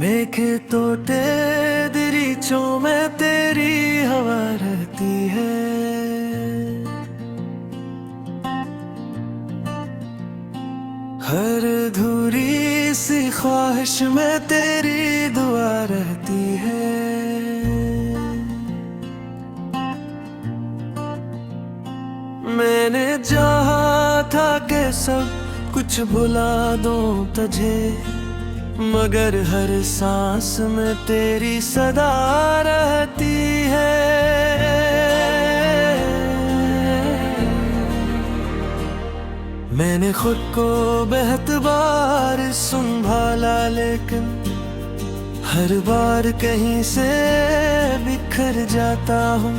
मेघे तोटे दरीचों में तेरी हवा रहती है। हर अधूरी सी ख्वाहिश में तेरी दुआ रहती है। मैंने चाहा था कि सब कुछ भुला दूं तुझे, मगर हर सांस में तेरी सदा रहती है। मैंने खुद को बहुत बार संभाला, लेकिन हर बार कहीं से बिखर जाता हूँ।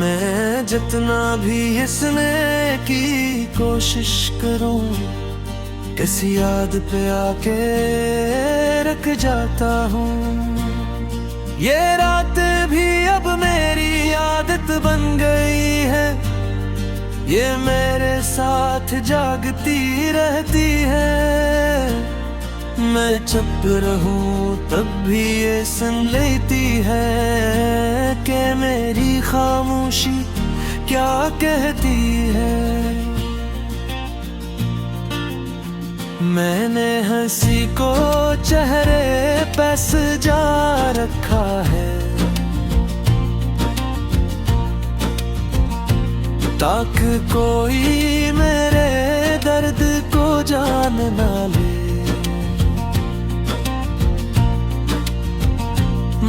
मैं जितना भी हंसने की कोशिश करूं, किसी याद पे आके रख जाता हूँ। ये रात भी अब मेरी आदत बन गई है, ये मेरे साथ जागती रहती है। मैं चुप रहूं तब भी ये सुन लेती है कि मेरी खामोशी क्या कहती है। मैंने हंसी को चेहरे पे सजा रखा है, ताकि कोई मेरे दर्द को जान ना ले।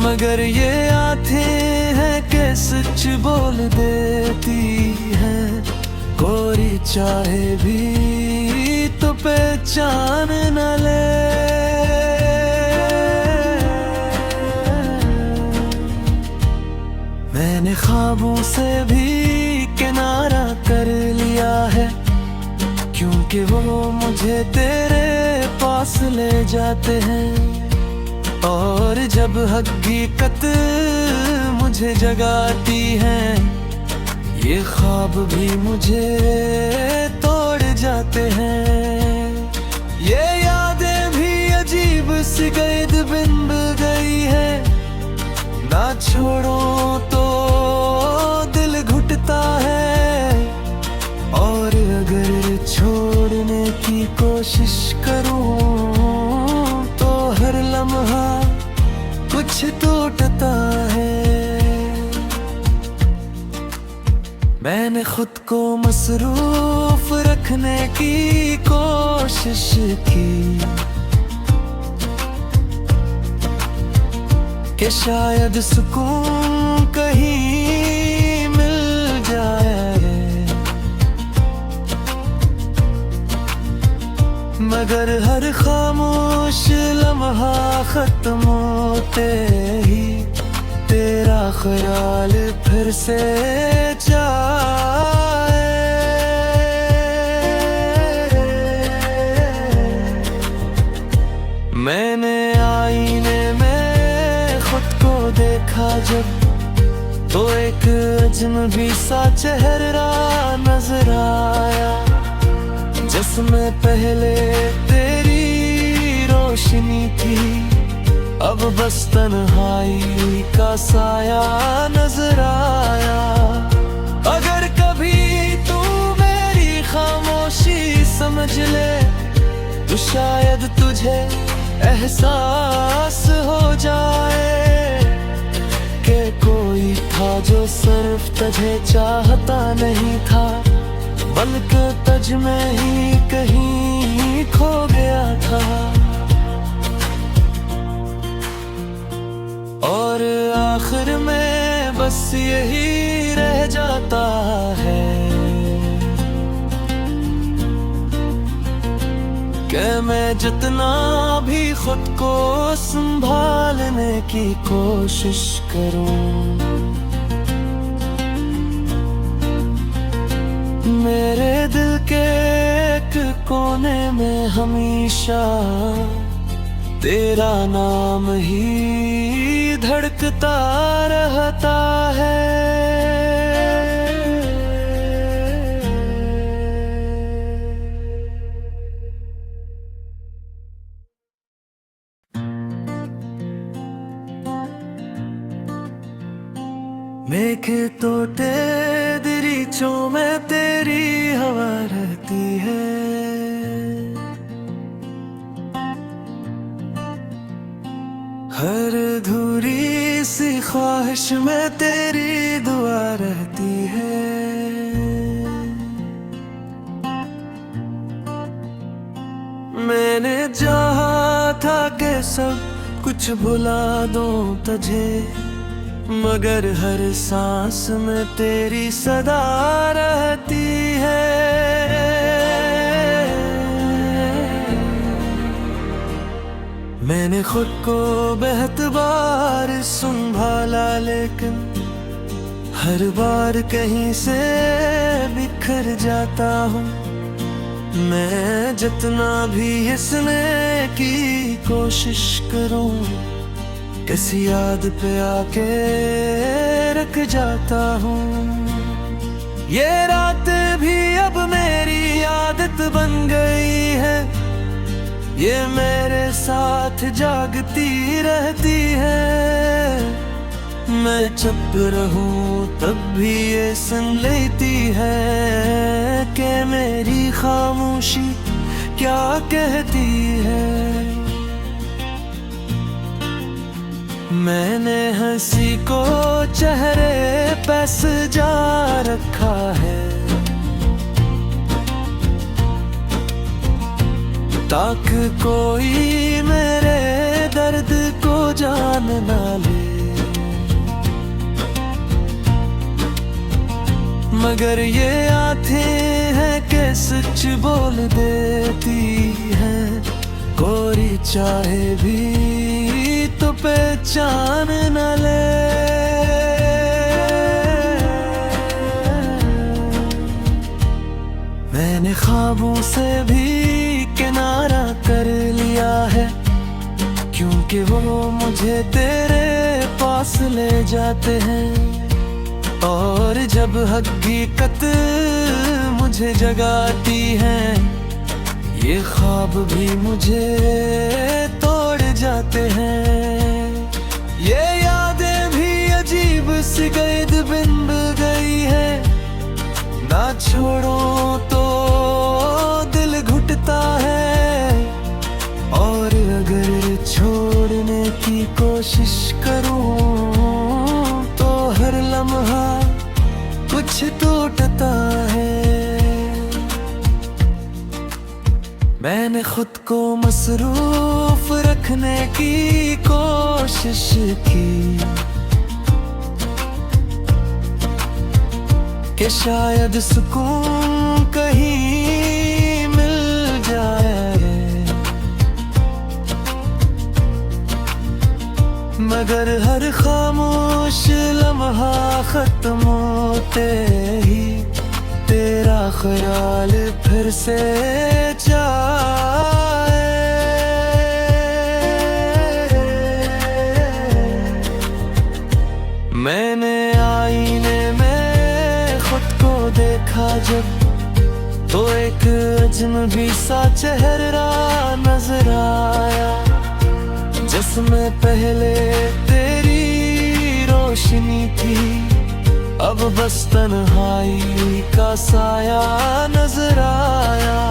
मगर ये आंखें हैं कि सच बोल देती हैं, कोई चाहे भी तो पहचान न ले। मैंने ख्वाबों से भी किनारा कर लिया है, क्योंकि वो मुझे तेरे पास ले जाते हैं। और जब हकीकत मुझे जगाती है, ये ख्वाब भी मुझे तोड़ जाते हैं। ये यादें भी अजीब सी गैद बिंब गई है, ना छोड़ो तो दिल घुटता है। और अगर छोड़ने की कोशिश करूं तो हर लम्हा कुछ टूटता है। मैंने खुद को मसरूफ रखने की कोशिश की कि शायद सुकून कहीं मिल जाए, मगर हर खामोश लम्हा खत्म होते ही तेरा ख्याल फिर से जाए। मैंने आईने में खुद को देखा जब, तो एक अजनबी सा चेहरा नजर आया, जिसमें पहले तेरी रोशनी थी, अब बस तन्हाई का साया नजर आया। अगर कभी तू मेरी खामोशी समझ ले, तो शायद तुझे एहसास हो जाए कि कोई था जो सिर्फ तुझे चाहता नहीं था, बल्कि तुझ में ही कहीं खो गया था। और आखिर में बस यही रह जाता है कि मैं जितना भी खुद को संभालने की कोशिश करूं, मेरे दिल के एक कोने में हमेशा तेरा नाम ही धड़कता रहता है। देखे तो दरीचों में तेरी हवा रहती है। हर अधूरी सी ख्वाहिश में तेरी दुआ रहती है। मैंने चाहा था कि सब कुछ भुला दूं तुझे, मगर हर सांस में तेरी सदा रहती है। मैंने खुद को बहुत बार संभाला, लेकिन हर बार कहीं से बिखर जाता हूँ। मैं जितना भी हंसने की कोशिश करूं, किसी याद पे आके रख जाता हूँ। ये रात भी अब मेरी आदत बन गई है, ये मेरे साथ जागती रहती है। मैं चुप रहूं तब भी ये सुन लेती है कि मेरी खामोशी क्या कहती है। मैंने हंसी को चेहरे पे सजा रखा है, ताकि कोई मेरे दर्द को जान ना ले। मगर ये आंखें हैं कि सच बोल देती हैं, कोई चाहे भी तो पहचान न ले। मैंने ख्वाबों से भी किनारा कर लिया है, क्योंकि वो मुझे तेरे पास ले जाते हैं। और जब हकीकत मुझे जगाती है, ये ख्वाब भी मुझे तोड़ जाते हैं। ये यादें भी अजीब सी कैद बिंब गई है, ना छोड़ो तो दिल घुटता है। और अगर छोड़ने की कोशिश करूं तो हर लम्हा कुछ टूटता है। मैंने खुद को मसरूफ रखने की कोशिश की कि शायद सुकून कहीं मिल जाए, मगर हर खामोश लम्हा खत्म होते ही तेरा ख्याल फिर से जाए। मैंने आईने में खुद को देखा जब, तो एक अजनबी सा चेहरा नजर आया, जिसमें पहले तेरी रोशनी थी, अब बस तन्हाई का साया नजर आया।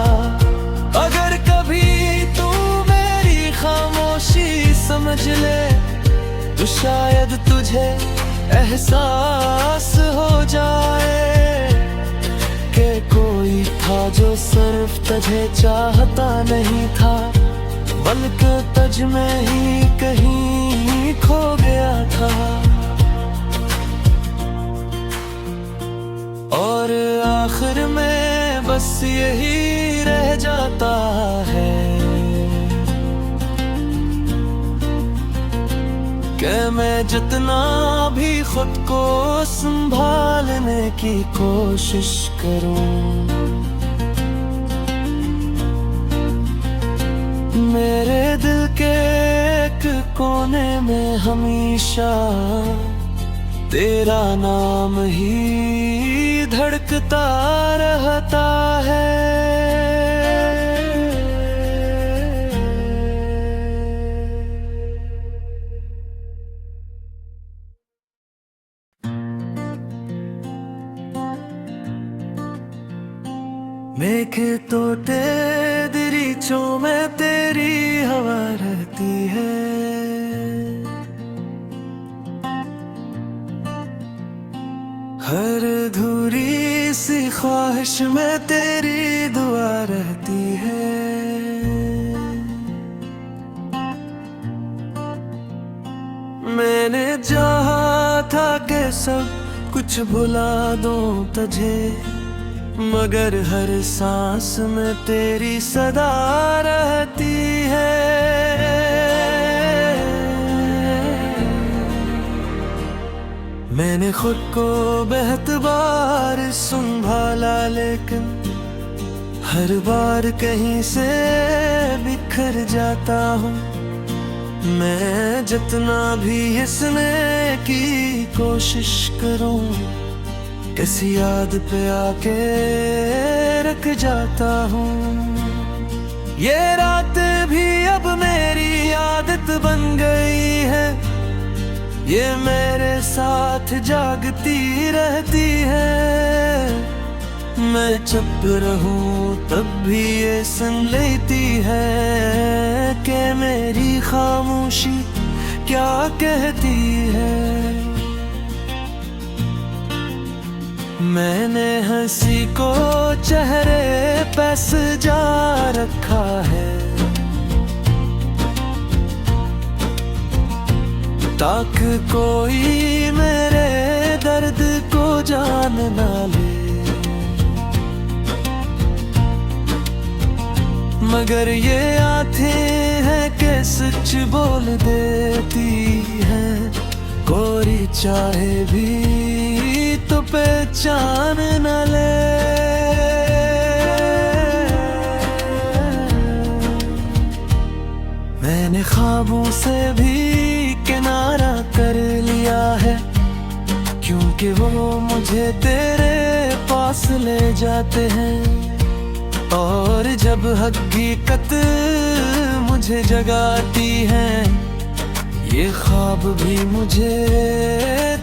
अगर कभी तू मेरी खामोशी समझ ले, तो शायद तुझे एहसास हो जाए कि कोई था जो सिर्फ तुझे चाहता नहीं था, बल्कि तुझ में ही कहीं खो गया था। और आखिर में बस यही रह जाता है कि मैं जितना भी खुद को संभालने की कोशिश करूं, मेरे दिल के एक कोने में हमेशा तेरा नाम ही धड़कता रहता है। के तोटे दरीचों में तेरी हवा रहती है। हर अधूरी सी ख्वाहिश में तेरी दुआ रहती है। मैंने चाहा था कि सब कुछ भुला दूं तुझे, मगर हर सांस में तेरी सदा रहती है। मैंने खुद को बहुत बार संभाला, लेकिन हर बार कहीं से बिखर जाता हूँ। मैं जितना भी हंसने की कोशिश करूं, किसी याद पे आके रख जाता हूँ। ये रात भी अब मेरी आदत बन गई है, ये मेरे साथ जागती रहती है। मैं चुप रहूं तब भी ये सुन लेती है कि मेरी खामोशी क्या कहती है। मैंने हंसी को चेहरे पे सजा रखा है, ताकि कोई मेरे दर्द को जान ना ले। मगर ये आंखें हैं कि सच बोल देती हैं, कोई चाहे भी तो पहचान न ले। मैंने ख्वाबों से भी किनारा कर लिया है, क्योंकि वो मुझे तेरे पास ले जाते हैं। और जब हकीकत मुझे जगाती है, ये ख्वाब भी मुझे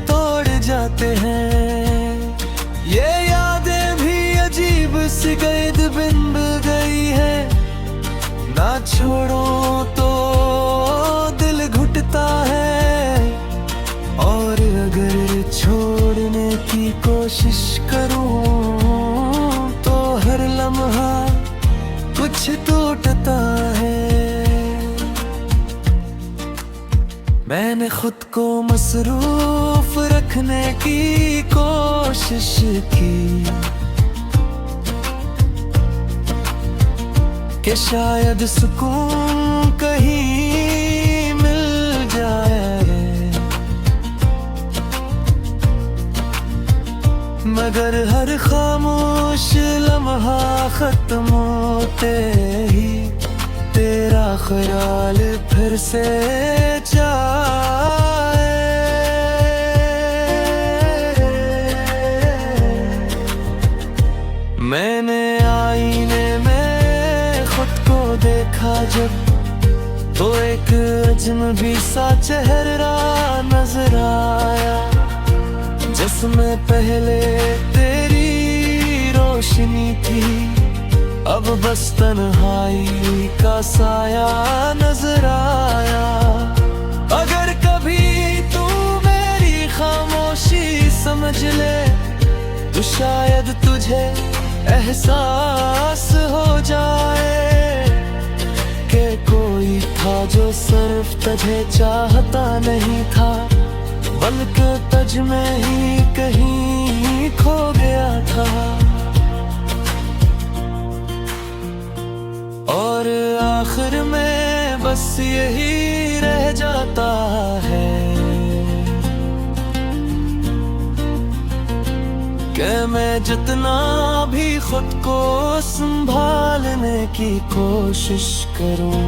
तोड़ जाते हैं। ये यादें भी अजीब सी गैद बिंब गई है, ना छोड़ो तो दिल घुटता है। और अगर छोड़ने की कोशिश करूं तो हर लम्हा कुछ टूटता है। मैंने खुद को मसरूफ रखने की कोशिश की कि शायद सुकून कहीं मिल जाए, मगर हर खामोश लम्हा खत्म होते ही तेरा ख्याल फिर से जाए। मैंने आईने में खुद को देखा जब, तो एक अजनबी सा चेहरा नजर आया, जिसमें पहले तेरी रोशनी थी, अब बस तन्हाई का साया नजर आया। अगर कभी तू मेरी खामोशी समझ ले, तो शायद तुझे एहसास हो जाए कि कोई था जो सिर्फ तुझे चाहता नहीं था, बल्कि तुझ में ही कहीं खो गया था। और आखिर में बस यही रह जाता है कि मैं जितना भी खुद को संभालने की कोशिश करूं,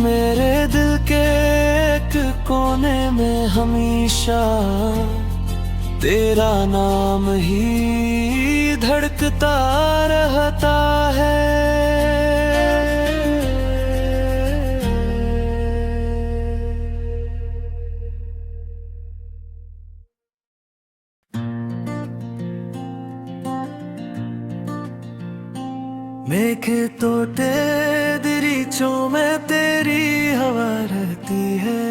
मेरे दिल के एक कोने में हमेशा तेरा नाम ही धड़कता रहता है। मेघे तोटे दरीचों में तेरी हवा रहती है।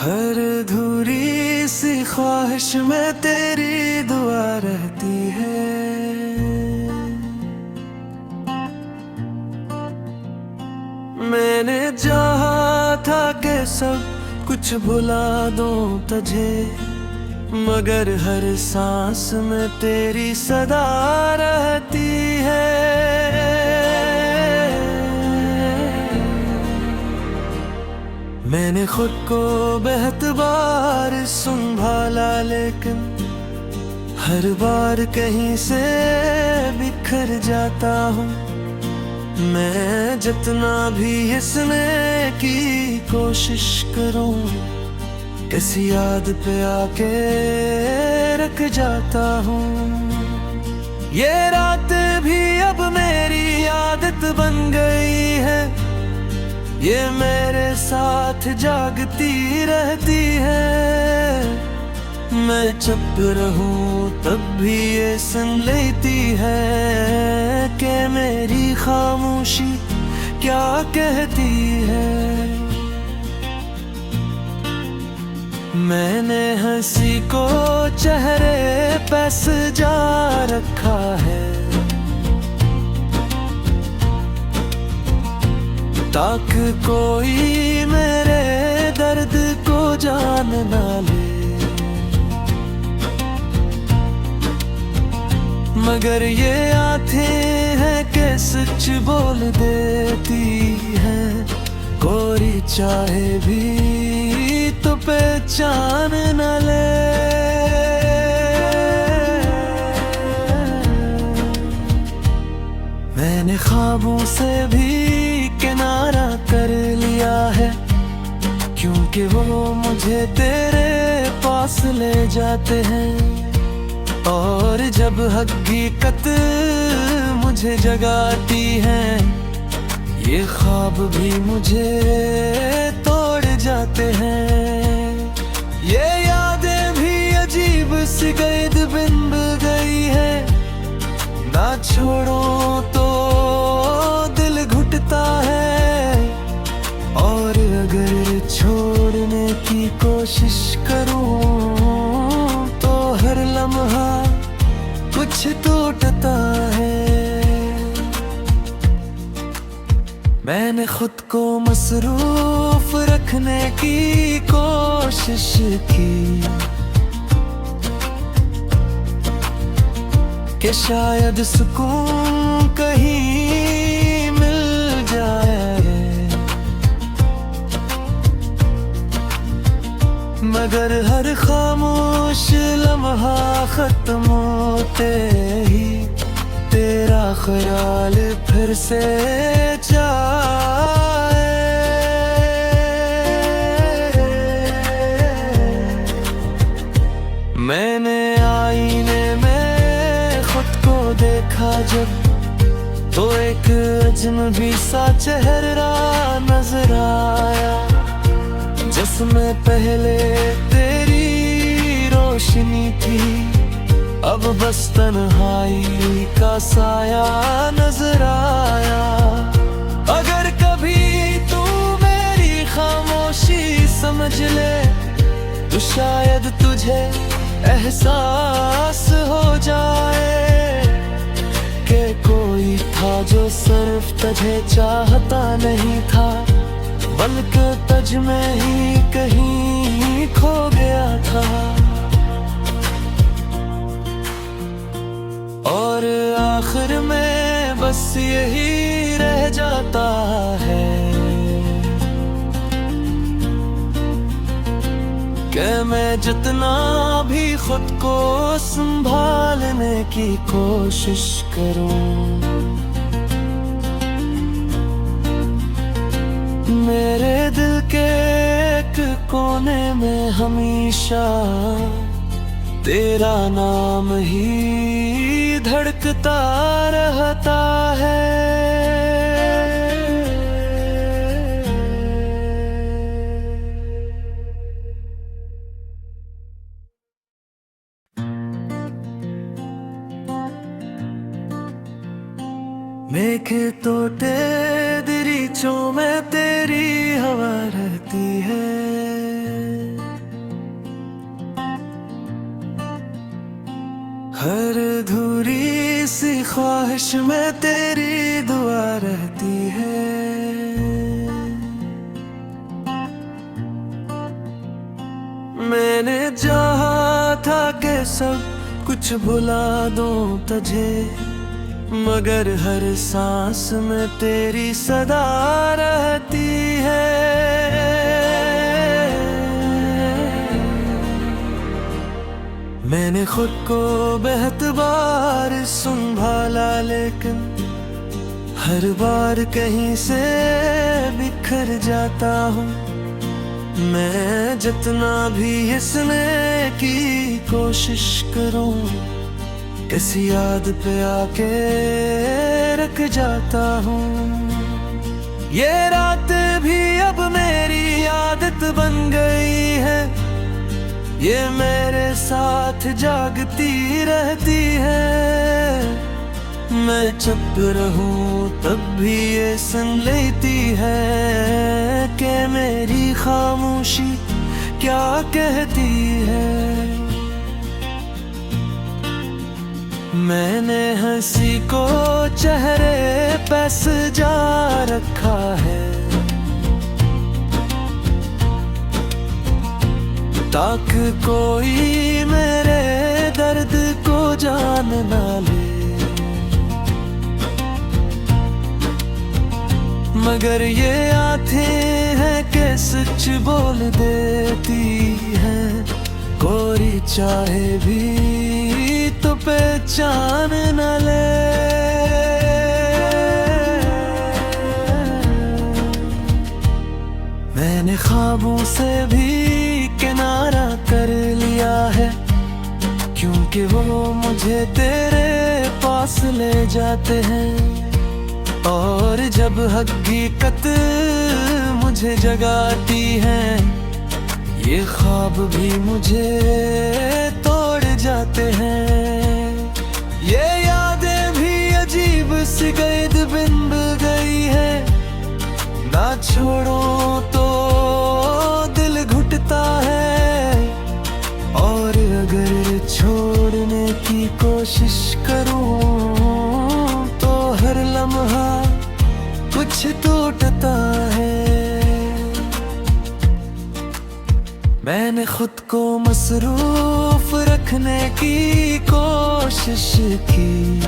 हर अधूरी सी ख्वाहिश में तेरी दुआ रहती है। मैंने चाहा था कि सब कुछ भुला दूं तुझे, मगर हर सांस में तेरी सदा रहती है। मैंने खुद को बहुत बार संभाला, लेकिन हर बार कहीं से बिखर जाता हूँ। मैं जितना भी हंसने की कोशिश करूं, किसी याद पे आके रख जाता हूँ। ये रात भी अब मेरी आदत बन गई है, ये मेरे साथ जागती रहती है। मैं चुप रहूं तब भी ये सुन लेती है कि मेरी खामोशी क्या कहती है। मैंने हंसी को चेहरे पे सजा रखा है, ताकि कोई मेरे दर्द को जान ना ले। मगर ये आंखें हैं कि सच बोल देती हैं, कोई चाहे भी तो पहचान न ले। मैंने ख्वाबों से भी किनारा कर लिया है, क्योंकि वो मुझे तेरे पास ले जाते हैं। और जब हकीकत मुझे जगाती है, ये ख्वाब भी मुझे तोड़ जाते हैं। ये यादें भी अजीब सी कैद बिंब गई है, ना छोड़ो तो दिल घुटता है। और अगर छोड़ने की कोशिश करूं तो हर लम्हा कुछ टूटता है। मैंने खुद को मसरूफ रखने की कोशिश की, कि शायद सुकून कहीं मिल जाए। मगर हर खामोश लम्हा खत्म होते ही तेरा ख्याल फिर से जाए। मैंने आईने में खुद को देखा जब, तो एक अजनबी सा चेहरा नजर आया, जिसमें पहले तेरी रोशनी थी, अब बस तन्हाई का साया नजर आया। अगर कभी तू मेरी खामोशी समझ ले, तो शायद तुझे एहसास हो जाए कि कोई था जो सिर्फ तुझे चाहता नहीं था, बल्कि तुझ में ही कहीं खो गया था। और आखिर में बस यही रह जाता है कि मैं जितना भी खुद को संभालने की कोशिश करूं, मेरे दिल के एक कोने में हमेशा तेरा नाम ही धड़कता रहता है। मेघे तोटे दरीचों में तेरी हवा रहती है। हर अधूरी सी ख्वाहिश में तेरी दुआ रहती है। मैंने चाहा था कि सब कुछ भुला दूं तुझे, मगर हर सांस में तेरी सदा रहती है। मैंने खुद को बहुत बार संभाला, लेकिन हर बार कहीं से बिखर जाता हूँ। मैं जितना भी हंसने की कोशिश करूं, किसी याद पे आके रख जाता हूँ। ये रात भी अब मेरी आदत बन गई है, ये मेरे साथ जागती रहती है। मैं चुप रहूं तब भी ये सुन लेती है कि मेरी खामोशी क्या कहती है। मैंने हंसी को चेहरे पे सजा रखा है, ताकि कोई मेरे दर्द को जान ना ले। मगर ये आंखें हैं कि सच बोल देती हैं, कोई चाहे भी तो पहचान न ले। मैंने ख्वाबों से भी किनारा कर लिया है, क्योंकि वो मुझे तेरे पास ले जाते हैं। और जब हकीकत मुझे जगाती है, ये ख्वाब भी मुझे तोड़ जाते हैं। ये यादें भी अजीब सी कैद बन गई है, ना छोड़ो तो दिल घुटता है। और अगर छोड़ने की कोशिश करूं तो हर लम्हा कुछ टूटता है। मैंने खुद को मसरूफ रखने की कोशिश की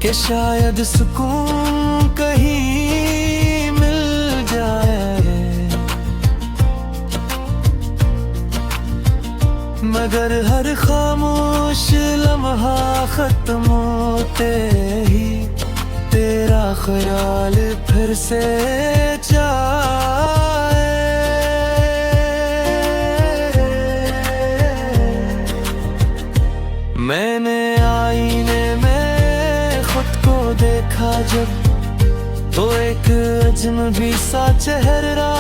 कि शायद सुकून कहीं मिल जाए, मगर हर खामोश लम्हा खत्म होते ही तेरा ख्याल फिर से जाए। मैंने आईने में खुद को देखा जब, तो एक अजनबी सा चेहरा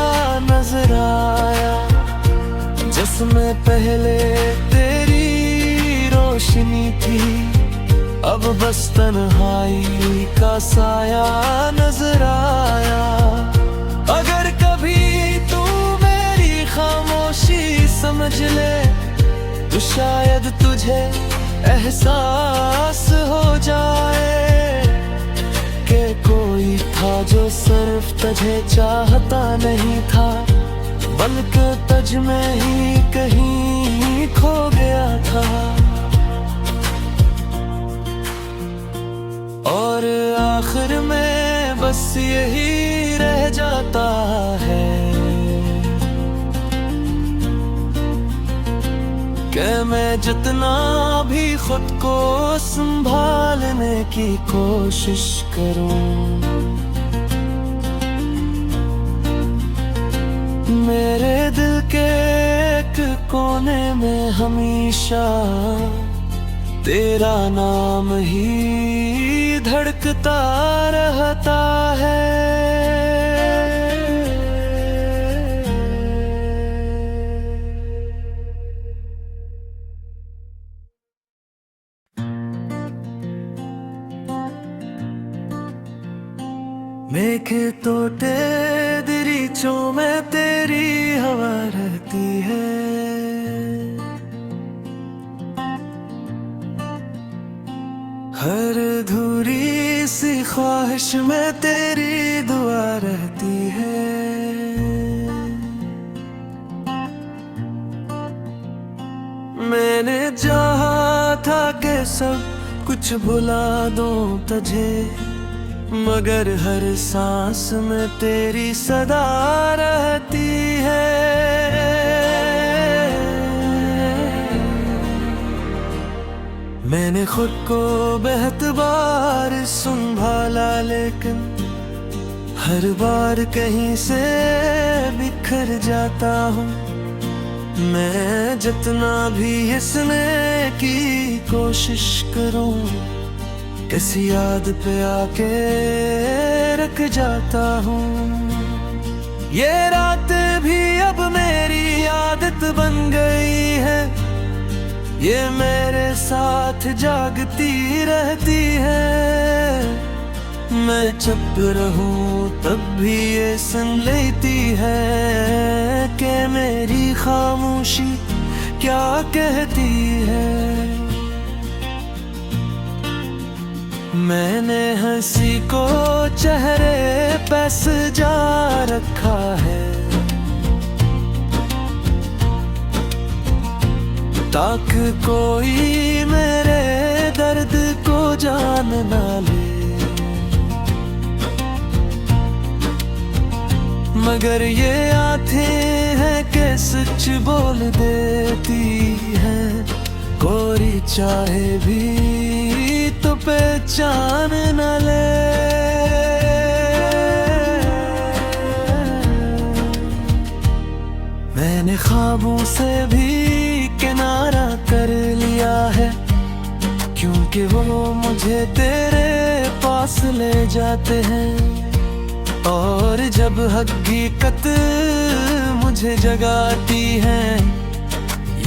नजर आया, जिसमें पहले तेरी रोशनी थी, अब बस तन्हाई का साया नजर आया। अगर कभी तू मेरी खामोशी समझ ले, तो शायद तुझे एहसास हो जाए कि कोई था जो सिर्फ तुझे चाहता नहीं था, बल्कि तुझ में ही कहीं खो गया था। और आखिर में बस यही रह जाता है कि मैं जितना भी खुद को संभालने की कोशिश करूं, मेरे दिल के एक कोने में हमेशा तेरा नाम ही धड़कता रहता है। खेतों दरीचों में तेरी हवा रहती है। हर अधूरी सी ख्वाहिश में तेरी दुआ रहती है। मैंने चाहा था कि सब कुछ भुला दूं तुझे, मगर हर सांस में तेरी सदा रहती है। मैंने खुद को बहुत बार संभाला, लेकिन हर बार कहीं से बिखर जाता हूँ। मैं जितना भी हंसने की कोशिश करूं, किसी याद पे आके रख जाता हूँ। ये रात भी अब मेरी आदत बन गई है, ये मेरे साथ जागती रहती है। मैं चुप रहूं तब भी ये सुन लेती है कि मेरी खामोशी क्या कहती है। मैंने हंसी को चेहरे पे सजा रखा है, ताकि कोई मेरे दर्द को जान ना ले। मगर ये आंखें हैं कि सच बोल देती हैं, कोई चाहे भी तो पहचान न ले। मैंने ख्वाबों से भी किनारा कर लिया है, क्योंकि वो मुझे तेरे पास ले जाते हैं। और जब हकीकत मुझे जगाती है,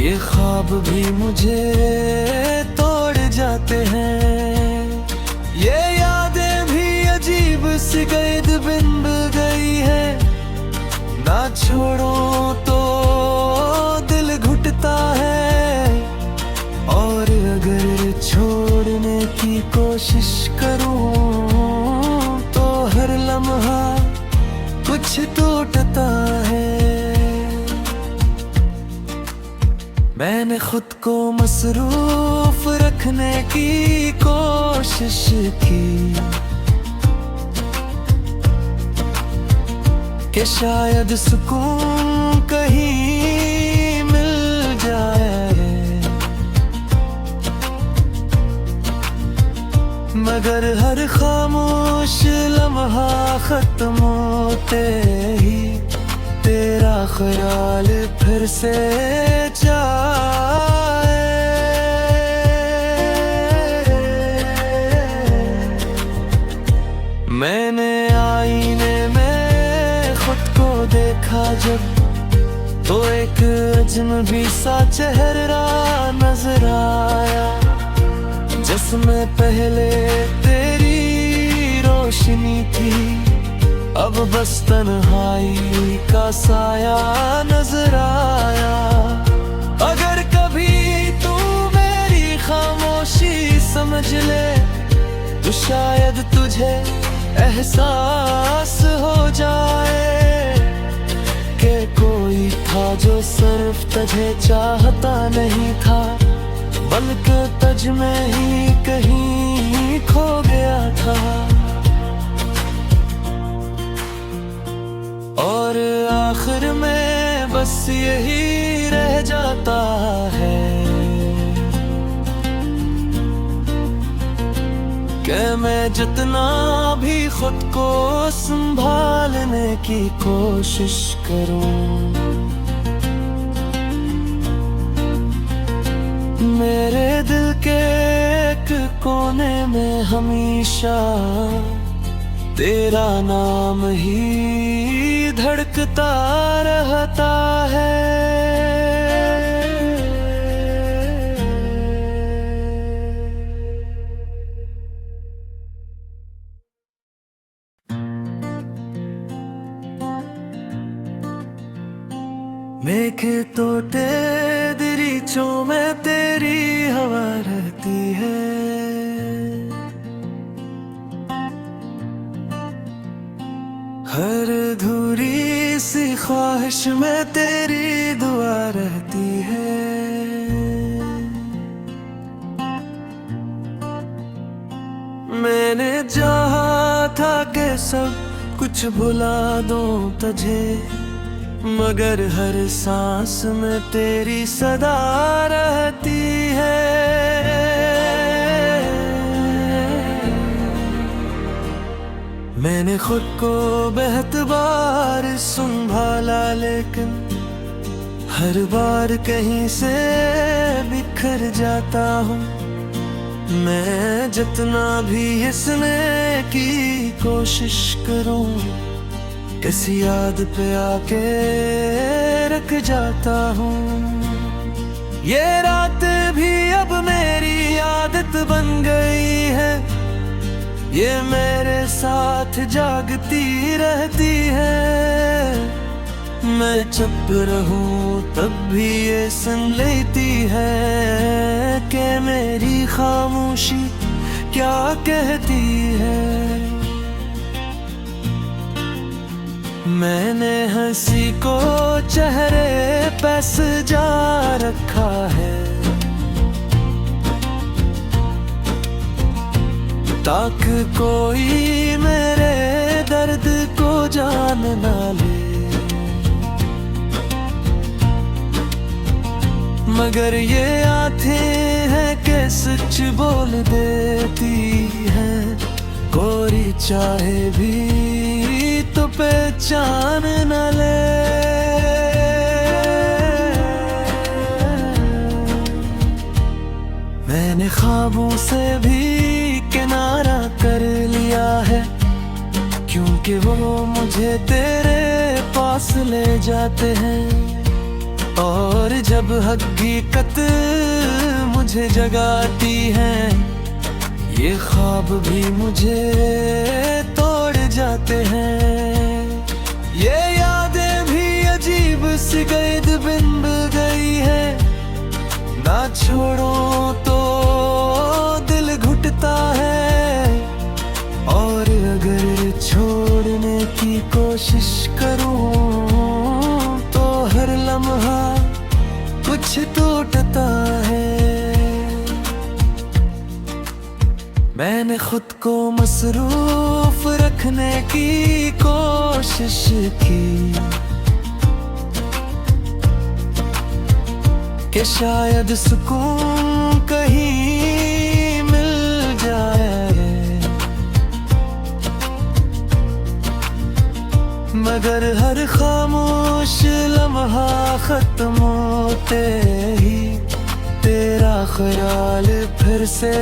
ये ख्वाब भी मुझे तोड़ जाते हैं। ये यादें भी अजीब सी कैद बिंब गई है, ना छोड़ो तो दिल घुटता है। और अगर छोड़ने की कोशिश करूं तो हर लम्हा कुछ टूटता है। मैंने खुद को मसरूफ रखने की कोशिश की कि शायद सुकून कहीं मिल जाए, मगर हर खामोश लम्हा खत्म होते ही तेरा ख्याल फिर से जाए। मैंने आईने में खुद को देखा जब, तो एक अजनबी सा चेहरा नजर आया, जिसमें पहले तेरी रोशनी थी, अब बस तन्हाई का साया नजर आया। अगर कभी तू मेरी खामोशी समझ ले, तो शायद तुझे एहसास हो जाए कि कोई था जो सिर्फ तुझे चाहता नहीं था, बल्कि तुझ में ही कहीं खो गया था। और आखिर में बस यही रह जाता है कि मैं जितना भी खुद को संभालने की कोशिश करूं, मेरे दिल के एक कोने में हमेशा तेरा नाम ही धड़कता रहता है। मेघे तोटे दरीचों में तेरी हवा रहती है। हर अधूरी सी ख्वाहिश में तेरी दुआ रहती है। मैंने चाहा था कि सब कुछ भुला दूं तुझे, मगर हर सांस में तेरी सदा रहती है। मैंने खुद को बहुत बार संभाला, लेकिन हर बार कहीं से बिखर जाता हूँ। मैं जितना भी हंसने की कोशिश करूं, किसी याद पे आके रख जाता हूँ। ये रात भी अब मेरी आदत बन गई है, ये मेरे साथ जागती रहती है। मैं चुप रहूं तब भी ये सुन लेती है कि मेरी खामोशी क्या कहती है। मैंने हंसी को चेहरे पे सजा रखा है, ताकि कोई मेरे दर्द को जान ना ले। मगर ये आंखें हैं कि सच बोल देती हैं, कोई चाहे भी तो पहचान न ले। मैंने ख्वाबों से भी किनारा कर लिया है, क्योंकि वो मुझे तेरे पास ले जाते हैं। और जब हकीकत मुझे जगाती है, ये ख्वाब भी मुझे तोड़ जाते हैं। ये यादें भी अजीब सी कैद बिंब गई है, ना छोड़ो तो दिल घुटता है। और अगर छोड़ने की कोशिश करूं तो हर लम्हा कुछ टूटता है। मैंने खुद को मसरूफ रखने की कोशिश की कि शायद सुकून कहीं मिल जाए, मगर हर खामोश लम्हा खत्म होते ही तेरा ख्याल फिर से